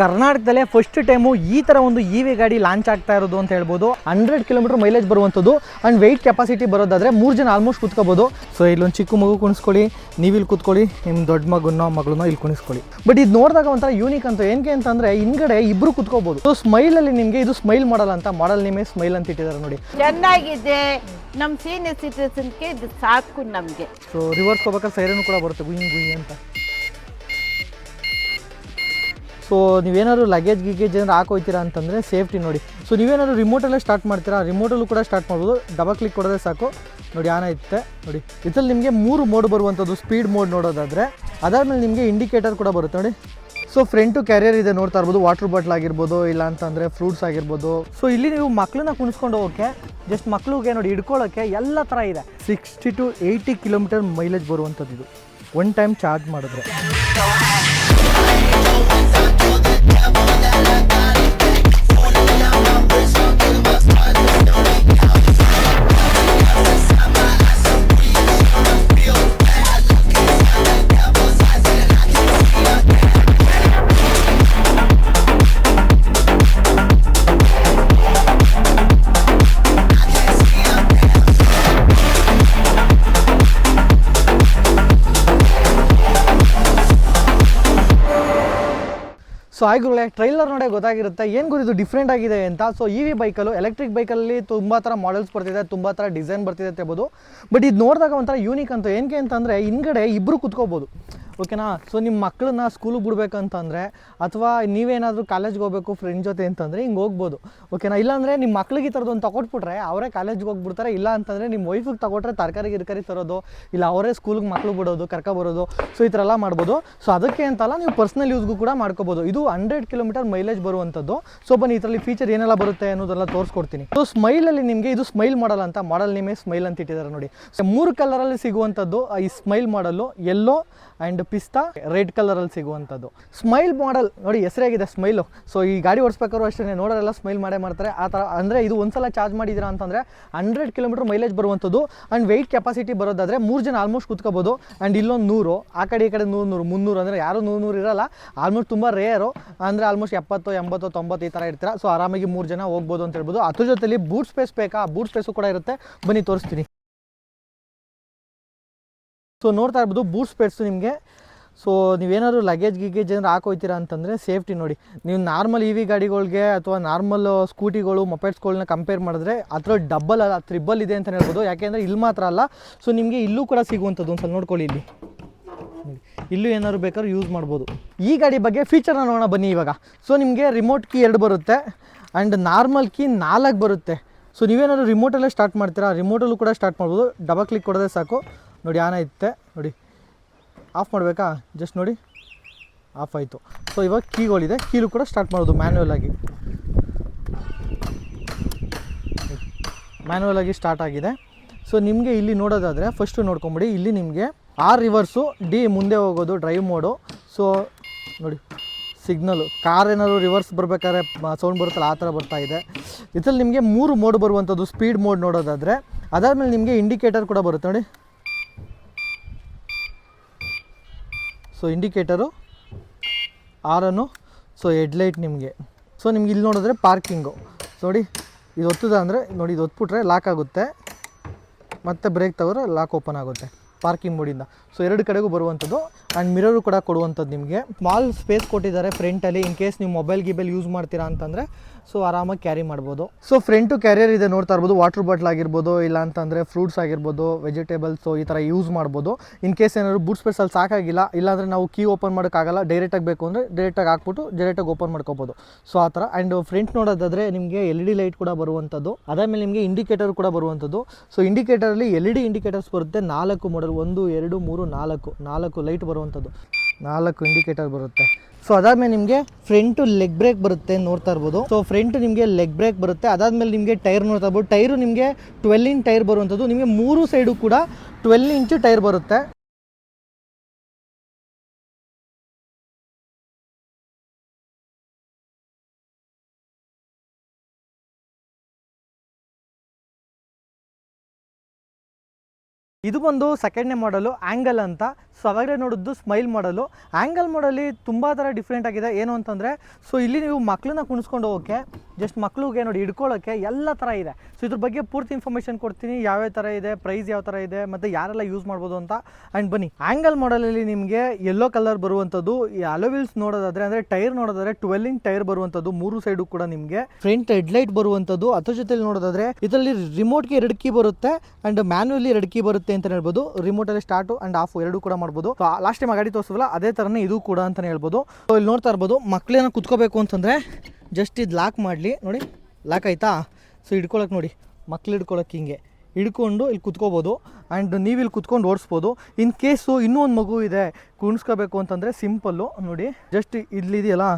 ಕರ್ನಾಟಕದಲ್ಲೇ first time ಈ ಥರ ಒಂದು ಇ ವಿ ಗಾಡಿ ಲಾಂಚ್ ಆಗ್ತಾ ಇರೋದು ಅಂತ ಹೇಳ್ಬೋದು. 100 ಕಿಲೋಮೀಟರ್ ಮೈಲೇಜ್ ಬರುವಂಥದ್ದು ಆ್ಯಂಡ್ ವೆಯ್ಟ್ ಕೆಪಾಸಿಟಿ ಬರೋದಾದರೆ 3 ಜನ ಆಲ್ಮೋಸ್ಟ್ ಕೂತ್ಕೋಬೋದು. ಸೊ ಇಲ್ಲೊಂದು ಚಿಕ್ಕ ಮಗು ಕುಣಿಸ್ಕೊಳ್ಳಿ, ನೀವು ಇಲ್ಲಿ ಕೂತ್ಕೊಳ್ಳಿ, ನಿಮ್ಮ ದೊಡ್ಡ ಮಗಳನ್ನೋ ಇಲ್ಲಿ ಕುಣಿಸ್ಕೊಳ್ಳಿ. ಬಟ್ ಇದು ನೋಡಿದಾಗ ಒಂಥರ ಯೂನಿಕ್ ಅಂತ ಏನಕ್ಕೆ ಅಂತಂದರೆ ಹಿಂದ್ಗಡೆ ಇಬ್ಬರು ಕೂತ್ಕೋಬೋದು. ಸೊ ಸ್ಮೈಲಲ್ಲಿ ನಿಮಗೆ ಇದು ಸ್ಮೈಲ್ ಮಾಡಲ್ಲ ಅಂತ ಮಾಡಲ್ ನೇಮೇ ಸ್ಮೈಲ್ ಅಂತ ಇಟ್ಟಿದ್ದಾರೆ ನೋಡಿ. ಚೆನ್ನಾಗಿದೆ, ನಮ್ಮ ಸೀನಿಯರ್ ಸಿಟಿಸನ್ಗೆ ಇದು ಸಾಕು ನಮಗೆ. ಸೊ ರಿವರ್ಸ್ ಹೋಗ್ಬೇಕಾದ್ರೆ ಸೈರನ್ ಕೂಡ ಬರುತ್ತೆ ಗುಯ್ ಗುಯ್ ಅಂತ. ಸೊ ನೀವೇನಾದ್ರು ಲಗೇಜ್ ಏನಾದ್ರು ಹಾಕೋಯ್ತೀರಾ ಅಂತಂದರೆ ಸೇಫ್ಟಿ ನೋಡಿ. ಸೊ ನೀವೇನಾದ್ರು ರಿಮೋಟಲ್ಲೇ ಸ್ಟಾರ್ಟ್ ಮಾಡ್ತೀರಾ, ರಿಮೋಟಲ್ಲೂ ಕೂಡ ಸ್ಟಾರ್ಟ್ ಮಾಡ್ಬೋದು. ಡಬಲ್ ಕ್ಲಿಕ್ ಕೊಡೋದೇ ಸಾಕು ನೋಡಿ, ಆನ್ ಆಯ್ತೆ ನೋಡಿ. ಇದರಲ್ಲಿ ನಿಮಗೆ 3 ಮೋಡ್ ಬರುವಂಥದ್ದು. ಸ್ಪೀಡ್ ಮೋಡ್ ನೋಡೋದಾದರೆ, ಅದಾದಮೇಲೆ ನಿಮಗೆ ಇಂಡಿಕೇಟರ್ ಕೂಡ ಬರುತ್ತೆ ನೋಡಿ. ಸೊ ಫ್ರಂಟು ಕ್ಯಾರಿಯರ್ ಇದೆ ನೋಡ್ತಾ ಇರ್ಬೋದು, ವಾಟರ್ ಬಾಟ್ಲ್ ಆಗಿರ್ಬೋದು, ಇಲ್ಲ ಅಂತಂದರೆ ಫ್ರೂಟ್ಸ್ ಆಗಿರ್ಬೋದು. ಸೊ ಇಲ್ಲಿ ನೀವು ಮಕ್ಕಳನ್ನ ಕುಣಿಸ್ಕೊಂಡು ಹೋಗೋಕ್ಕೆ, ಜಸ್ಟ್ ಮಕ್ಕಳಿಗೆ ನೋಡಿ ಹಿಡ್ಕೊಳ್ಳೋಕ್ಕೆ ಎಲ್ಲ ಥರ ಇದೆ. 60 to 80 ಕಿಲೋಮೀಟರ್ ಮೈಲೇಜ್ ಬರುವಂಥದ್ದು ಇದು ಒನ್ ಟೈಮ್ ಚಾರ್ಜ್ ಮಾಡಿದ್ರೆ. ಸೊ ಗುರುಗಳೇ, ಟ್ರೈಲರ್ ನೋಡೇ ಗೊತ್ತಾಗಿರುತ್ತೆ ಏನು ಗುರು ಇದು ಡಿಫ್ರೆಂಟ್ ಆಗಿದೆ ಅಂತ. ಸೊ ಇ ವಿ ಬೈಕಲ್ಲೂ ಎಲೆಕ್ಟ್ರಿಕ್ ಬೈಕಲ್ಲಿ ತುಂಬ ಥರ ಮಾಡೆಲ್ಸ್ ಬರ್ತಿದೆ, ತುಂಬ ಥರ ಡಿಸೈನ್ ಬರ್ತಿದೆ ಅಂತ ಹೇಳ್ಬೋದು. ಬಟ್ ಇದು ನೋಡಿದಾಗ ಒಂಥರ ಯೂನಿಕ್ ಅಂತ ಏನಕ್ಕೆ ಅಂತಂದರೆ ಹಿಂದ್ಗಡೆ ಇಬ್ಬರು ಕುತ್ಕೋಬೋದು, ಓಕೆನಾ. ಸೊ ನಿಮ್ಮ ಮಕ್ಕಳನ್ನ ಸ್ಕೂಲಿಗೆ ಬಿಡ್ಬೇಕಂತಂದರೆ, ಅಥವಾ ನೀವೇನಾದರೂ ಕಾಲೇಜ್ಗೆ ಹೋಗಬೇಕು ಫ್ರೆಂಡ್ ಜೊತೆ ಅಂತಂದರೆ ಹಿಂಗೆ ಹೋಗ್ಬೋದು, ಓಕೆನಾ. ಇಲ್ಲಾಂದರೆ ನಿಮ್ಮ ಮಕ್ಳಿಗೆ ಈ ಥರದ್ದು ಒಂದು ತಗೊಟ್ಬಿಟ್ರೆ ಅವರೇ ಕಾಲೇಜ್ಗೆ ಹೋಗ್ಬಿಡ್ತಾರೆ. ಇಲ್ಲ ಅಂತಂದರೆ ನಿಮ್ಮ ವೈಫಿಗೆ ತಗೊಟ್ರೆ ತರಕಾರಿ ತರೋದು, ಇಲ್ಲ ಅವರೇ ಸ್ಕೂಲಿಗೆ ಮಕ್ಳು ಬಿಡೋದು, ಬರೋದು. ಸೊ ಈ ಥರ ಎಲ್ಲ ಮಾಡ್ಬೋದು. ಸೊ ಅದಕ್ಕೆ ಅಂತಲ್ಲ, ನೀವು ಪರ್ಸ್ನಲ್ ಯೂಸ್ಗೂ ಕೂಡ ಮಾಡ್ಕೋಬೋದು. ಇದು 100 ಕಿಲೋಮೀಟರ್ ಮೈಲೇಜ್ ಬರುವಂಥದ್ದು. ಸೊ ಬನ್ನಿ ಇದರಲ್ಲಿ ಫೀಚರ್ ಏನೆಲ್ಲ ಬರುತ್ತೆ ಅನ್ನೋದೆಲ್ಲ ತೋರಿಸ್ಕೊಡ್ತೀನಿ. ಸೊ ಸ್ಮೈಲಲ್ಲಿ ನಿಮಗೆ ಇದು ಸ್ಮೈಲ್ ಮಾಡಲ್ಲ ಅಂತ ಮಾಡಲ್ ನೇಮೇ ಸ್ಮೈಲ್ ಅಂತ ಇಟ್ಟಿದ್ದಾರೆ ನೋಡಿ. ಸೊ 3 ಕಲರಲ್ಲಿ ಸಿಗುವಂಥದ್ದು ಈ ಸ್ಮೈಲ್ ಮಾಡಲು, ಯೆಲ್ಲೋ ಆ್ಯಂಡ್ ಪಿಸ್ತಾ ರೆಡ್ ಕಲರಲ್ಲಿ ಸಿಗುವಂಥದ್ದು ಸ್ಮೈಲ್ ಮಾಡಲ್ ನೋಡಿ. ಹೆಸರಾಗಿದೆ ಸ್ಮೈಲು. ಸೊ ಈ ಗಾಡಿ ಓಡಿಸ್ಬೇಕಾದ್ರು ಅಷ್ಟೇ ನೋಡೋರೆಲ್ಲ ಸ್ಮೈಲ್ ಮಾಡೇ ಮಾಡ್ತಾರೆ ಆ ಥರ. ಅಂದರೆ ಇದು ಒಂದ್ಸಲ ಚಾರ್ಜ್ ಮಾಡಿದ್ದೀರಾ ಅಂತಂದರೆ 100 ಕಿಲೋಮೀಟರ್ ಮೈಲೇಜ್ ಬರುವಂಥದ್ದು ಆ್ಯಂಡ್ ವೆಯ್ಟ್ ಕೆಪಾಸಿಟಿ ಬರೋದಾದರೆ 3 ಜನ ಆಲ್ಮೋಸ್ಟ್ ಕೂತ್ಕೋಬೋದು. ಆ್ಯಂಡ್ ಇಲ್ಲೊಂದು 100, ಆ ಕಡೆ ಈ ಕಡೆ 100, 300 ಅಂದರೆ ಯಾರು 100 ಇರೋಲ್ಲ, ಆಲ್ಮೋಸ್ಟ್ ತುಂಬ ರೇರು. ಅಂದರೆ ಆಲ್ಮೋಸ್ಟ್ 70, 80, 90 ಈ ಥರ ಇರ್ತೀರ. ಸೊ ಆರಾಮಾಗಿ 3 ಜನ ಹೋಗ್ಬೋದು ಅಂತ ಹೇಳ್ಬೋದು. ಅದ್ರ ಜೊತೆಲಿ ಬೂಟ್ ಸ್ಪೇಸ್ ಬೇಕಾ, ಬೂಟ್ ಸ್ಪೇಸು ಕೂಡ ಇರುತ್ತೆ. ಬನ್ನಿ ತೋರಿಸ್ತೀನಿ. ಸೊ ನೋಡ್ತಾ ಇರ್ಬೋದು ಬೂಟ್ ಸ್ಪೇಸು ನಿಮಗೆ. ಸೊ ನೀವೇನಾದ್ರು ಲಗೇಜ್ ಏನಾದ್ರು ಹಾಕೋಯ್ತೀರಾ ಅಂತಂದರೆ ಸೇಫ್ಟಿ ನೋಡಿ. ನೀವು ನಾರ್ಮಲ್ ಇ ವಿ ಗಾಡಿಗಳಿಗೆ ಅಥವಾ ನಾರ್ಮಲ್ ಸ್ಕೂಟಿಗಳು, ಮೊಪೆಟ್ಸ್ಗಳನ್ನ ಕಂಪೇರ್ ಮಾಡಿದ್ರೆ ಅದರ ಡಬಲ್ ಅಲ್ಲ, ತ್ರಿಬಲ್ ಇದೆ ಅಂತ ಹೇಳ್ಬೋದು. ಯಾಕೆಂದರೆ ಇಲ್ಲಿ ಮಾತ್ರ ಅಲ್ಲ, ಸೊ ನಿಮಗೆ ಇಲ್ಲೂ ಕೂಡ ಸಿಗುವಂಥದ್ದು. ಒಂದು ಸಲ ನೋಡ್ಕೊಳ್ಳಿ, ಇಲ್ಲೂ ಏನಾದ್ರು ಬೇಕಾದ್ರೂ ಯೂಸ್ ಮಾಡ್ಬೋದು. ಈ ಗಾಡಿ ಬಗ್ಗೆ ಫೀಚರ್ನ ನೋಡೋಣ ಬನ್ನಿ ಇವಾಗ. ಸೊ ನಿಮಗೆ ರಿಮೋಟ್ ಕೀ 2 ಬರುತ್ತೆ ಆ್ಯಂಡ್ ನಾರ್ಮಲ್ ಕೀ 4 ಬರುತ್ತೆ. ಸೊ ನೀವೇನಾದ್ರು ರಿಮೋಟಲ್ಲೇ ಸ್ಟಾರ್ಟ್ ಮಾಡ್ತೀರಾ, ರಿಮೋಟಲ್ಲೂ ಕೂಡ ಸ್ಟಾರ್ಟ್ ಮಾಡ್ಬೋದು. ಡಬಲ್ ಕ್ಲಿಕ್ ಕೊಡೋದೇ ಸಾಕು ನೋಡಿ, ಆನ್ ಆಯ್ತೆ ನೋಡಿ. ಆಫ್ ಮಾಡಬೇಕಾ, ಜಸ್ಟ್ ನೋಡಿ ಆಫ್ ಆಯಿತು. ಸೊ ಇವಾಗ ಕೀಗಳಿದೆ, ಕೀಲು ಕೂಡ ಸ್ಟಾರ್ಟ್ ಮಾಡೋದು ಮ್ಯಾನ್ಯುವಲ್ ಆಗಿ ಸ್ಟಾರ್ಟ್ ಆಗಿದೆ. ಸೊ ನಿಮಗೆ ಇಲ್ಲಿ ನೋಡೋದಾದರೆ ಫಸ್ಟು ನೋಡ್ಕೊಂಬಿಡಿ, ಇಲ್ಲಿ ನಿಮಗೆ ಆರ್ ರಿವರ್ಸು, ಡಿ ಮುಂದೆ ಹೋಗೋದು ಡ್ರೈವ್ ಮೋಡು. ಸೊ ನೋಡಿ ಸಿಗ್ನಲು, ಕಾರ್ ಏನಾದ್ರು ರಿವರ್ಸ್ ಬರಬೇಕಾದ್ರೆ ಸೌಂಡ್ ಬರುತ್ತಲ್ಲ ಆ ಥರ ಬರ್ತಾ ಇದೆ. ಇದರಲ್ಲಿ ನಿಮಗೆ 3 ಮೋಡ್ ಬರುವಂಥದ್ದು. ಸ್ಪೀಡ್ ಮೋಡ್ ನೋಡೋದಾದರೆ, ಅದಾದಮೇಲೆ ನಿಮಗೆ ಇಂಡಿಕೇಟರ್ ಕೂಡ ಬರುತ್ತೆ ನೋಡಿ. ಸೊ ಇಂಡಿಕೇಟರು, ಆರನ್ನು, ಸೊ ಹೆಡ್ಲೈಟ್ ನಿಮಗೆ. ಸೊ ನಿಮ್ಗೆ ಇಲ್ಲಿ ನೋಡಿದ್ರೆ ಪಾರ್ಕಿಂಗು ನೋಡಿ, ಇದು ಒತ್ತದ ಅಂದರೆ ನೋಡಿ, ಇದು ಒತ್ಬಿಟ್ರೆ ಲಾಕ್ ಆಗುತ್ತೆ, ಮತ್ತು ಬ್ರೇಕ್ ತಗೋದ್ರೆ ಲಾಕ್ ಓಪನ್ ಆಗುತ್ತೆ ಪಾರ್ಕಿಂಗ್ ಮೋಡಿಂದ. ಸೊ 2 ಕಡೆಗೂ ಬರುವಂಥದ್ದು. ಆ್ಯಂಡ್ ಮಿರರು ಕೂಡ ಕೊಡುವಂಥದ್ದು ನಿಮಗೆ. ಸ್ಮಾಲ್ ಸ್ಪೇಸ್ ಕೊಟ್ಟಿದ್ದಾರೆ ಫ್ರಂಟಲ್ಲಿ, ಇನ್ ಕೇಸ್ ನೀವು ಮೊಬೈಲ್ ಯೂಸ್ ಮಾಡ್ತೀರಾ ಅಂತಂದರೆ ಸೊ ಆರಾಮಾಗಿ ಕ್ಯಾರಿ ಮಾಡ್ಬೋದು. ಸೊ ಫ್ರಂಟು ಕ್ಯಾರಿಯರ್ ಇದೆ ನೋಡ್ತಾ ಇರ್ಬೋದು, ವಾಟರ್ ಬಾಟ್ಲ್ ಆಗಿರ್ಬೋದು, ಇಲ್ಲ ಅಂತಂದರೆ ಫ್ರೂಟ್ಸ್ ಆಗಿರ್ಬೋದು, ವೆಜಿಟೇಬಲ್ಸು ಈ ಥರ ಯೂಸ್ ಮಾಡ್ಬೋದು. ಇನ್ ಕೇಸ್ ಏನಾದ್ರು ಬೂಟ್ ಸ್ಪೇಸಲ್ಲಿ ಸಾಕಾಗಿಲ್ಲ, ಇಲ್ಲಾಂದರೆ ನಾವು ಕೀ ಓಪನ್ ಮಾಡೋಕ್ಕಾಗಲ್ಲ, ಡೈರೆಕ್ಟಾಗಿ ಬೇಕು ಅಂದರೆ ಡೈರೆಕ್ಟಾಗಿ ಹಾಕ್ಬಿಟ್ಟು ಡೈರೆಕ್ಟಾಗಿ ಓಪನ್ ಮಾಡ್ಕೋಬೋದು. ಸೊ ಆ ಥರ. ಆ್ಯಂಡ್ ಫ್ರಂಟ್ ನೋಡೋದಾದರೆ ನಿಮಗೆ LED ಲೈಟ್ ಕೂಡ ಬರುವಂಥದ್ದು. ಅದಾದಮೇಲೆ ನಿಮಗೆ ಇಂಡಿಕೇಟರ್ ಕೂಡ ಬರುವಂಥದ್ದು. ಸೊ ಇಂಡಿಕೇಟರಲ್ಲಿ LED ಇಂಡಿಕೇಟರ್ಸ್ ಬರುತ್ತೆ. 4 ಮಾಡೆಲ್, 1, 2, 3, 4 ಲೈಟ್ ಬರುವಂಥದ್ದು, 4 ಇಂಡಿಕೇಟರ್ ಬರುತ್ತೆ. ಸೊ ಅದಾದಮೇಲೆ ನಿಮಗೆ ಫ್ರಂಟು ಲೆಗ್ ಬ್ರೇಕ್ ಬರುತ್ತೆ ನೋಡ್ತಾ ಇರ್ಬೋದು. ಸೊ ಫ್ರಂಟ್ ನಿಮಗೆ ಲೆಗ್ ಬ್ರೇಕ್ ಬರುತ್ತೆ. ಅದಾದಮೇಲೆ ನಿಮಗೆ ಟೈರ್ ನೋಡ್ತಾ ಇರ್ಬೋದು. ಟೈರು ನಿಮಗೆ 12 ಇಂಚ್ ಟೈರ್ ಬರುವಂಥದ್ದು. ನಿಮಗೆ 3 ಸೈಡು ಕೂಡ 12 ಇಂಚು ಟೈರ್ ಬರುತ್ತೆ. ಇದು ಬಂದು ಸೆಕೆಂಡ್ನೇ ಮಾಡಲು ಆ್ಯಂಗಲ್ ಅಂತ. ಸೊ ಅವಾಗಲೇ ನೋಡಿದ್ದು ಸ್ಮೈಲ್ ಮಾಡಲು. ಆ್ಯಂಗಲ್ ಮಾಡಲಿ ತುಂಬ ಥರ ಡಿಫ್ರೆಂಟ್ ಆಗಿದೆ. ಏನು ಅಂತಂದರೆ ಸೊ ಇಲ್ಲಿ ನೀವು ಮಕ್ಕಳನ್ನ ಕುಣಿಸ್ಕೊಂಡು ಹೋಗೋಕ್ಕೆ, ಜಸ್ಟ್ ಮಕ್ಕಳಿಗೆ ನೋಡಿ ಹಿಡ್ಕೊಳ್ಳೋಕ್ಕೆ ಎಲ್ಲ ಥರ ಇದೆ. ಸೊ ಇದ್ರ ಬಗ್ಗೆ ಪೂರ್ತಿ ಇನ್ಫಾರ್ಮೇಷನ್ ಕೊಡ್ತೀನಿ, ಯಾವ್ಯಾವ ಥರ ಇದೆ, ಪ್ರೈಸ್ ಯಾವ ಥರ ಇದೆ, ಮತ್ತು ಯಾರೆಲ್ಲ ಯೂಸ್ ಮಾಡ್ಬೋದು ಅಂತ. ಆ್ಯಂಡ್ ಬನ್ನಿ, ಆ್ಯಂಗಲ್ ಮಾಡಲಲ್ಲಿ ನಿಮಗೆ ಯೆಲ್ಲೋ ಕಲರ್ ಬರುವಂಥದ್ದು. ಈ ಅಲೋವಿಲ್ಸ್ ನೋಡೋದಾದರೆ ಅಂದರೆ ಟೈರ್ ನೋಡೋದಾದರೆ 12 ಇಂಚ್ ಟೈರ್ ಬರುವಂಥದ್ದು, 3 ಸೈಡು ಕೂಡ ನಿಮಗೆ ಫ್ರಂಟ್ ಹೆಡ್ಲೈಟ್ ಬರುವಂಥದ್ದು. ಅದ್ರ ಜೊತೆಲಿ ನೋಡೋದಾದರೆ ಇದರಲ್ಲಿ ರಿಮೋಟ್ಗೆ 2 ಕೀ ಬರುತ್ತೆ ಆ್ಯಂಡ್ ಮ್ಯಾನ್ಯುವಲಿ 2 ಕೀ ಬರುತ್ತೆ ಅಂತ ಹೇಳ್ಬೋದು. ರಿಮೋಟಲ್ಲಿ ಸ್ಟಾರ್ಟು ಆ್ಯಂಡ್ ಆಫ್ ಎರಡು ಕೂಡ ಮಾಡ್ಬೋದು. ಲಾಸ್ಟ್ ಟೈಮ್ ಗಾಡಿ ತೋರಿಸಿದ್ವಲ್ಲ ಅದೇ ಥರನೇ ಇದು ಕೂಡ ಅಂತಲೇ ಹೇಳ್ಬೋದು. ಸೊ ಇಲ್ಲಿ ನೋಡ್ತಾ ಇರ್ಬೋದು, ಮಕ್ಕಳೇನ ಕುತ್ಕೋಬೇಕು ಅಂತಂದರೆ ಜಸ್ಟ್ ಇದು ಲಾಕ್ ಮಾಡಲಿ, ನೋಡಿ ಲಾಕ್ ಆಯಿತಾ. ಸೊ ಹಿಡ್ಕೊಳಕ್ಕೆ ನೋಡಿ, ಮಕ್ಳು ಹಿಡ್ಕೊಳಕ್ಕೆ ಹಿಂಗೆ ಹಿಡ್ಕೊಂಡು ಇಲ್ಲಿ ಕುತ್ಕೋಬೋದು ಆ್ಯಂಡ್ ನೀವು ಇಲ್ಲಿ ಕುತ್ಕೊಂಡು ಓಡಿಸ್ಬೋದು. ಇನ್ ಕೇಸು ಇನ್ನೂ ಒಂದು ಮಗು ಇದೆ ಕುಣಿಸ್ಕೋಬೇಕು ಅಂತಂದರೆ ಸಿಂಪಲ್ಲು ನೋಡಿ, ಜಸ್ಟ್ ಇಲ್ಲಿದೆಯಲ್ಲ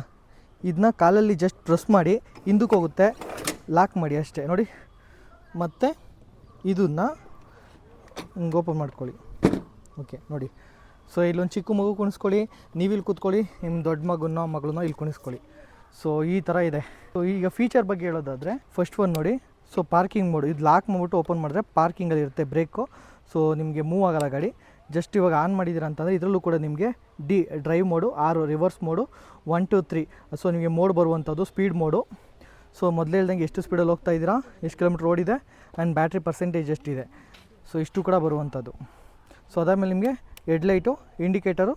ಇದನ್ನ ಕಾಲಲ್ಲಿ ಜಸ್ಟ್ ಪ್ರೆಸ್ ಮಾಡಿ ಹಿಂದಕ್ಕೆ ಹೋಗುತ್ತೆ, ಲಾಕ್ ಮಾಡಿ ಅಷ್ಟೇ ನೋಡಿ. ಮತ್ತು ಇದನ್ನು ಹಿಂಗೆ ಓಪನ್ ಮಾಡ್ಕೊಳ್ಳಿ. ಓಕೆ ನೋಡಿ, ಸೊ ಇಲ್ಲೊಂದು ಚಿಕ್ಕ ಮಗು ಕುಣಿಸ್ಕೊಳ್ಳಿ, ನೀವು ಇಲ್ಲಿ ಕೂತ್ಕೊಳ್ಳಿ, ನಿಮ್ಮ ದೊಡ್ಡ ಮಗಳನ್ನೋ ಇಲ್ಲಿ ಕುಣಿಸ್ಕೊಳ್ಳಿ. ಸೊ ಈ ಥರ ಇದೆ. ಸೊ ಈಗ ಫೀಚರ್ ಬಗ್ಗೆ ಹೇಳೋದಾದರೆ ಫಸ್ಟ್ ಒನ್ ನೋಡಿ, ಸೊ ಪಾರ್ಕಿಂಗ್ ಮೋಡು. ಇದು ಲಾಕ್ ಮಾಡಿಬಿಟ್ಟು ಓಪನ್ ಮಾಡಿದ್ರೆ ಪಾರ್ಕಿಂಗಲ್ಲಿ ಇರುತ್ತೆ ಬ್ರೇಕು. ಸೊ ನಿಮಗೆ ಮೂವ್ ಆಗೋಲ್ಲ ಗಾಡಿ. ಜಸ್ಟ್ ಇವಾಗ ಆನ್ ಮಾಡಿದ್ದೀರಾ ಅಂತಂದರೆ ಇದರಲ್ಲೂ ಕೂಡ ನಿಮಗೆ drive mode, 6 reverse mode, 1 2 3. So ನಿಮಗೆ ಮೋಡ್ ಬರುವಂಥದ್ದು ಸ್ಪೀಡ್ ಮೋಡು. ಸೊ ಮೊದಲೇ ಹೇಳ್ದಂಗೆ ಎಷ್ಟು ಸ್ಪೀಡಲ್ಲಿ ಹೋಗ್ತಾ ಇದ್ದೀರಾ, ಎಷ್ಟು ಕಿಲೋಮೀಟ್ರ್ ಓಡಿದೆ ಆ್ಯಂಡ್ ಬ್ಯಾಟ್ರಿ ಪರ್ಸೆಂಟೇಜ್ ಎಷ್ಟಿದೆ, ಸೊ ಇಷ್ಟು ಕೂಡ ಬರುವಂಥದ್ದು. ಸೊ ಅದಾದಮೇಲೆ ನಿಮಗೆ ಹೆಡ್ಲೈಟು, ಇಂಡಿಕೇಟರು,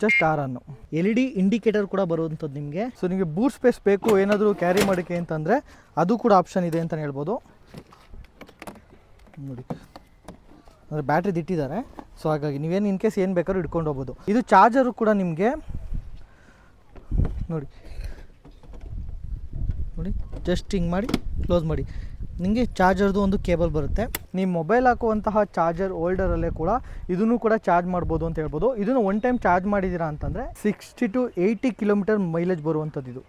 ಜಸ್ಟ್ ಆರನ್ನು LED ಇಂಡಿಕೇಟರ್ ಕೂಡ ಬರುವಂಥದ್ದು ನಿಮಗೆ. ಸೊ ನಿಮಗೆ ಬೂಟ್ ಸ್ಪೇಸ್ ಬೇಕು ಏನಾದರೂ ಕ್ಯಾರಿ ಮಾಡೋಕ್ಕೆ ಅಂತಂದರೆ ಅದು ಕೂಡ ಆಪ್ಷನ್ ಇದೆ ಅಂತಲೇ ಹೇಳ್ಬೋದು. ನೋಡಿ ಅಂದರೆ ಬ್ಯಾಟ್ರಿದು ಇಟ್ಟಿದ್ದಾರೆ. ಸೊ ಹಾಗಾಗಿ ನೀವೇನು ಇನ್ ಕೇಸ್ ಏನು ಬೇಕಾದ್ರೂ ಇಟ್ಕೊಂಡು ಹೋಗ್ಬೋದು. ಇದು ಚಾರ್ಜರು ಕೂಡ ನಿಮಗೆ ನೋಡಿ ನೋಡಿ ಜಸ್ಟ್ ಹಿಂಗೆ ಮಾಡಿ ಕ್ಲೋಸ್ ಮಾಡಿ, ನಿಮಗೆ ಚಾರ್ಜರ್ದು ಒಂದು ಕೇಬಲ್ ಬರುತ್ತೆ. ನೀವು ಮೊಬೈಲ್ ಹಾಕುವಂತಹ ಚಾರ್ಜರ್ ಹೋಲ್ಡರಲ್ಲೇ ಕೂಡ ಇದನ್ನು ಕೂಡ ಚಾರ್ಜ್ ಮಾಡ್ಬೋದು ಅಂತ ಹೇಳ್ಬೋದು. ಇದನ್ನು ಒನ್ ಟೈಮ್ ಚಾರ್ಜ್ ಮಾಡಿದ್ದೀರಾ ಅಂತಂದರೆ 60 to 80 ಕಿಲೋಮೀಟರ್ ಮೈಲೇಜ್ ಬರುವಂಥದ್ದು ಇದು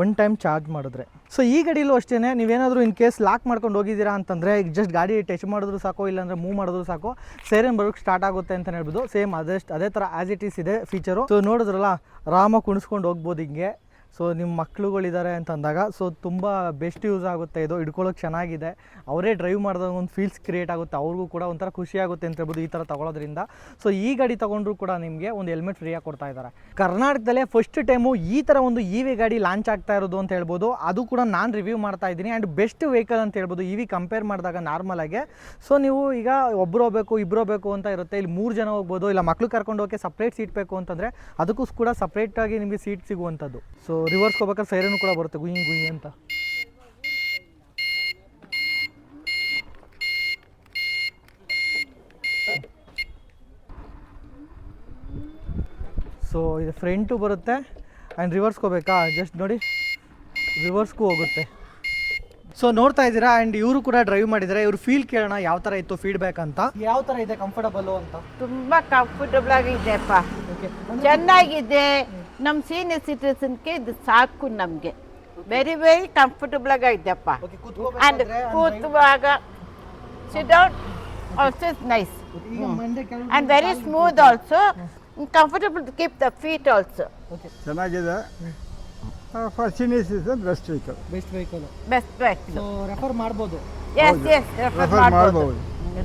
ಒನ್ ಟೈಮ್ ಚಾರ್ಜ್ ಮಾಡಿದ್ರೆ. ಸೊ ಈ ಗಾಡಿಯಲ್ಲೂ ಅಷ್ಟೇ, ನೀವೇನಾದರೂ ಇನ್ ಕೇಸ್ ಲಾಕ್ ಮಾಡ್ಕೊಂಡು ಹೋಗಿದ್ದೀರಾ ಅಂತಂದರೆ ಈಗ ಜಸ್ಟ್ ಗಾಡಿ ಟಚ್ ಮಾಡಿದ್ರು ಸಾಕು, ಇಲ್ಲಾಂದರೆ ಮೂವ್ ಮಾಡಿದ್ರು ಸಾಕು, ಸೈರನ್ ಬರೋಕ್ಕೆ ಸ್ಟಾರ್ಟ್ ಆಗುತ್ತೆ ಅಂತ ಹೇಳ್ಬೋದು. ಸೇಮ್ ಅದೇ ಥರ ಆ್ಯಸ್ ಇಟ್ ಈಸ್ ಇದೆ ಫೀಚರು. ಸೊ ನೋಡಿದ್ರಲ್ಲ, ಆರಾಮಾಗಿ ಕುಣಿಸ್ಕೊಂಡು ಹೋಗ್ಬೋದು ಹಿಂಗೆ. ಸೊ ನಿಮ್ಮ ಮಕ್ಳುಗಳಿದ್ದಾರೆ ಅಂತಂದಾಗ ಸೊ ತುಂಬ ಬೆಸ್ಟ್ ಯೂಸ್ ಆಗುತ್ತೆ ಇದು. ಹಿಡ್ಕೊಳ್ಳೋಕೆ ಚೆನ್ನಾಗಿದೆ, ಅವರೇ ಡ್ರೈವ್ ಮಾಡಿದಾಗ ಒಂದು ಫೀಲ್ಸ್ ಕ್ರಿಯೇಟ್ ಆಗುತ್ತೆ, ಅವ್ರಿಗೂ ಕೂಡ ಒಂಥರ ಖುಷಿ ಆಗುತ್ತೆ ಅಂತ ಹೇಳ್ಬೋದು ಈ ಥರ ತೊಗೊಳೋದ್ರಿಂದ. ಸೊ ಈ ಗಾಡಿ ತೊಗೊಂಡ್ರು ಕೂಡ ನಿಮಗೆ ಒಂದು ಹೆಲ್ಮೆಟ್ ಫ್ರೀಯಾಗಿ ಕೊಡ್ತಾ ಇದ್ದಾರೆ. ಕರ್ನಾಟಕದಲ್ಲೇ ಫಸ್ಟ್ ಟೈಮು ಈ ಥರ ಒಂದು EV ಗಾಡಿ ಲಾಂಚ್ ಆಗ್ತಾ ಇರೋದು ಅಂತ ಹೇಳ್ಬೋದು. ಅದು ಕೂಡ ನಾನು ರಿವ್ಯೂ ಮಾಡ್ತಾ ಇದ್ದೀನಿ ಆ್ಯಂಡ್ ಬೆಸ್ಟ್ ವೆಹಿಕಲ್ ಅಂತ ಹೇಳ್ಬೋದು EV ಕಂಪೇರ್ ಮಾಡಿದಾಗ ನಾರ್ಮಲಾಗೆ. ಸೊ ನೀವು ಈಗ ಒಬ್ಬರು ಹೋಗಬೇಕು, ಇಬ್ಬರು ಹೋಗಬೇಕು ಅಂತ ಇರುತ್ತೆ, ಇಲ್ಲಿ 3 ಜನ ಹೋಗ್ಬೋದು. ಇಲ್ಲ ಮಕ್ಳು ಕರ್ಕೊಂಡು ಹೋಗೋಕ್ಕೆ ಸಪ್ರೇಟ್ ಸೀಟ್ ಬೇಕು ಅಂತಂದರೆ ಅದಕ್ಕೂ ಕೂಡ ಸಪ್ರೇಟಾಗಿ ನಿಮಗೆ ಸೀಟ್ ಸಿಗುವಂಥದ್ದು. ಸೊ ರಿವರ್ಸ್ ಹೋಗ್ಬೇಕಾದ್ರೆ ಸೈರನ್ ಕೂಡ ಬರುತ್ತೆ, ಗುಯಿ ಗುಯಿ ಅಂತ. ಸೊ ಇದು ಫ್ರಂಟು ಬರುತ್ತೆ ಆ್ಯಂಡ್ ರಿವರ್ಸ್ಗೆ ಹೋಗ್ಬೇಕಾ, ಜಸ್ಟ್ ನೋಡಿ ರಿವರ್ಸ್ಗೂ ಹೋಗುತ್ತೆ. ಸೊ ನೋಡ್ತಾ ಇದ್ದೀರಾ ಆ್ಯಂಡ್ ಇವರು ಕೂಡ ಡ್ರೈವ್ ಮಾಡಿದ್ದಾರೆ. ಇವರು ಫೀಲ್ ಕೇಳೋಣ ಯಾವ ಥರ ಇತ್ತು ಫೀಡ್ಬ್ಯಾಕ್ ಅಂತ, ಯಾವ ಥರ ಇದೆ ಕಂಫರ್ಟಬಲ್ ಅಂತ. ತುಂಬಾ ಕಂಫರ್ಟಬಲ್ ಆಗಿದೆಪ್ಪ, ಓಕೆ ಚೆನ್ನಾಗಿದೆ. ನಮ್ಮ ಸೀನಿಯರ್ ಸಿಟಿಸನ್ಗೆ ಇದು ಸಾಕು ನಮಗೆ. ವೆರಿ ವೆರಿ ಕಂಫರ್ಟಬಲ್ ಆಗಿದೆಪ್ಪ. ಓಕೆ, ಅಂಡ್ ಕೂತುವಾಗ sit down also is nice and very smooth also, comfortable to keep the feet also. Okay, ಚೆನ್ನಾಗಿದೆ. For senior citizen best vehicle. Best vehicle. Best vehicle. So refer ಮಾಡ್ಬೋದು. Yes yes refer ಮಾಡ್ಬೋದು,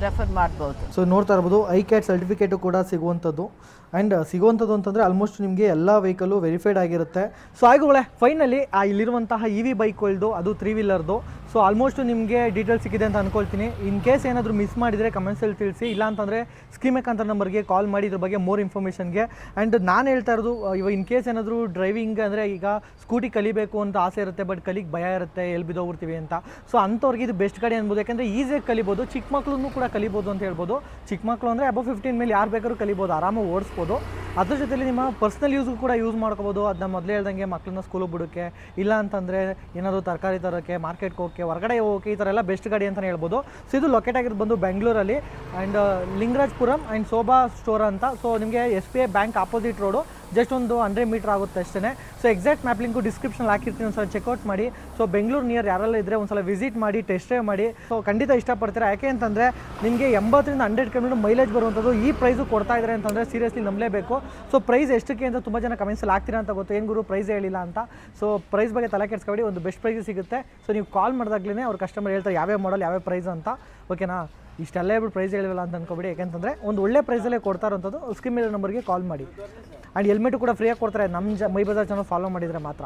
refer ಮಾಡ್ಬೋದು. So ನೋಡ್ತಾ ಇರ್ಬೋದು, ಐಕ್ಯಾಟ್ certificate ಕೂಡ ಸಿಗುವಂಥದ್ದು. And ಸಿಗುವಂಥದ್ದು ಅಂತಂದರೆ ಆಲ್ಮೋಸ್ಟ್ ನಿಮಗೆ ಎಲ್ಲ ವೆಹಿಕಲ್ಲು ವೆರಿಫೈಡ್ ಆಗಿರುತ್ತೆ. ಸೊ ಆಗುಗಳೇ ಫೈನಲಿ ಇಲ್ಲಿರುವಂತಹ EV ಬೈಕ್ಗಳದು, ಅದು 3 ವೀಲರ್ದು. ಸೊ ಆಲ್ಮೋಸ್ಟ್ ನಿಮಗೆ ಡೀಟೇಲ್ಸ್ ಸಿಕ್ಕಿದೆ ಅಂತ ಅಂದ್ಕೊಳ್ತೀನಿ. ಇನ್ ಕೇಸ್ ಏನಾದರೂ ಮಿಸ್ ಮಾಡಿದರೆ ಕಮೆಂಟ್ಸಲ್ಲಿ ತಿಳಿಸಿ, ಇಲ್ಲ ಅಂತಂದರೆ ಸ್ಕೀಮೆಕ್ ಅಂತ ನಂಬರ್ಗೆ ಕಾಲ್ ಮಾಡಿ ಇದ್ರ ಬಗ್ಗೆ ಮೋರ್ ಇನ್ಫಾರ್ಮೇಷನ್ಗೆ. ಆ್ಯಂಡ್ ನಾನು ಹೇಳ್ತಾ ಇರೋದು ಇವಾಗ ಇನ್ ಕೇಸ್ ಏನಾದರೂ ಡ್ರೈವಿಂಗ್ ಅಂದರೆ ಈಗ ಸ್ಕೂಟಿ ಕಲಿಬೇಕು ಅಂತ ಆಸೆ ಇರುತ್ತೆ, ಬಟ್ ಕಲಿಗೆ ಭಯ ಇರುತ್ತೆ, ಎಲ್ಲಿ ಬಿದ್ದೋಗ್ಬಿಡ್ತೀವಿ ಅಂತ. ಸೊ ಅಂಥವ್ರಿಗೆ ಇದು ಬೆಸ್ಟ್ ಗಾಡಿ ಅನ್ಬೋದು, ಯಾಕೆಂದರೆ ಈಸಿಯಾಗಿ ಕಲಿಬೋದು, ಚಿಕ್ಕ ಮಕ್ಕಳನ್ನು ಕೂಡ ಕಲಿಬೋದು ಅಂತ ಹೇಳ್ಬೋದು. ಚಿಕ್ಕ ಮಕ್ಕಳು ಅಂದರೆ ಅಬೌವ್ 15 ಮೇಲೆ ಯಾರು ಬೇಕಾದ್ರೂ ಕಲಿಬೋದು, ಆರಾಮಾಗಿ ಓಡಿಸ್ಬೋದು. ಅದ್ರ ಜೊತೆಲಿ ನಿಮ್ಮ ಪರ್ಸ್ನಲ್ ಯೂಸ್ಗೂ ಕೂಡ ಯೂಸ್ ಮಾಡ್ಕೋಬೋದು. ಅದನ್ನ ಮೊದಲೇ ಹೇಳ್ದಂಗೆ ಮಕ್ಕಳನ್ನ ಸ್ಕೂಲಿಗೆ ಬಿಡೋಕ್ಕೆ, ಇಲ್ಲ ಅಂತಂದರೆ ಏನಾದರೂ ತರಕಾರಿ ತರೋಕ್ಕೆ, ಮಾರ್ಕೆಟ್ಗೆ ಹೋಗೋಕ್ಕೆ, ಹೊರಗಡೆ ಹೋಗೋಕ್ಕೆ, ಈ ಥರ ಎಲ್ಲ ಬೆಸ್ಟ್ ಗಾಡಿ ಅಂತಲೇ ಹೇಳ್ಬೋದು. ಸೊ ಇದು ಲೊಕೇಟ್ ಆಗಿದ್ದು ಬಂದು ಬೆಂಗಳೂರಲ್ಲಿ ಆ್ಯಂಡ್ ಲಿಂಗರಾಜಪುರಂ ಆ್ಯಂಡ್ ಶೋಭಾ ಸ್ಟೋರ್ ಅಂತ. ಸೊ ನಿಮಗೆ SBI bank opposite road just ಒಂದು 100 ಮೀಟರ್ ಆಗುತ್ತೆ ಅಷ್ಟೇ. So exact map link description ಹಾಕಿರ್ತೀನಿ, ಒಂದ್ಸಲ ಚೆಕ್ಔಟ್ ಮಾಡಿ. ಸೊ ಬೆಂಗಳೂರು ನಿಯರ್ ಯಾರೆಲ್ಲ ಇದ್ದರೆ ಒಂದ್ಸಲ ವಿಸಿಟ್ ಮಾಡಿ, ಟೆಸ್ಟ್ ಡ್ರೈವ್ ಮಾಡಿ. ಸೊ ಖಂಡಿತ ಇಷ್ಟಪಡ್ತೀರಾ. ಯಾಕೆ ಅಂತಂದರೆ ನಿಮಗೆ 80ರಿಂದ 100 ಕಿಲೋಮೀಟರ್ ಮೈಲೇಜ್ ಬರುವಂಥದ್ದು ಈ ಪ್ರೈಸು ಕೊಡ್ತಾ ಇದ್ದಾರೆ ಅಂತಂದರೆ ಸೀರಿಯಸ್ಲಿ ನಂಬಲೇಬೇಕು. ಸೊ ಪ್ರೈಸ್ ಎಷ್ಟಕ್ಕೆ ಅಂತ ತುಂಬ ಜನ ಕಮೆಂಟ್ಸಲ್ಲಿ ಆಗ್ತೀರಾ ಅಂತ ಗೊತ್ತು, ಏನು ಗುರು ಪ್ರೈಸ್ ಹೇಳಿಲ್ಲ ಅಂತ. ಸೊ ಪ್ರೈಸ್ ಬಗ್ಗೆ ತಲೆ ಕೆಡಿಸ್ಕೊಬೇಡಿ, ಒಂದು ಬೆಸ್ಟ್ ಪ್ರೈಸ್ ಸಿಗುತ್ತೆ. ಸೊ ನೀವು ಕಾಲ್ ಮಾಡಿದಾಗಲೇ ಅವ್ರ ಕಸ್ಟಮರ್ ಹೇಳ್ತಾರೆ ಯಾವ್ಯಾವ ಮಾಡಲ್ ಯಾವ್ಯಾವ ಪ್ರೈಸ್ ಅಂತ. ಓಕೆನಾ, ಇಷ್ಟೆಲ್ಲ ಹೇಳ್ಬಿಟ್ಟು ಪ್ರೈಸ್ ಹೇಳಿಲ್ಲ ಅಂತ ಅನ್ಕೋಬೇಡಿ. ಯಾಕೆಂತಂದರೆ ಒಂದು ಒಳ್ಳೆ ಪ್ರೈಸಲ್ಲೇ ಕೊಡ್ತಾ ಇರೋಂಥದ್ದು. ಸ್ಕ್ರೀನ್ ಮೇಲೆ ನಂಬರ್ಗೆ ಕಾಲ್ ಮಾಡಿ. ಆ್ಯಂಡ್ ಹೆಲ್ಮೆಟು ಕೂಡ ಫ್ರೀಯಾಗಿ ಕೊಡ್ತಾರೆ, ನಮ್ಮ ಮೈ ಬಜಾರ್ ಚಾನಲ್ ಫಾಲೋ ಮಾಡಿದರೆ ಮಾತ್ರ.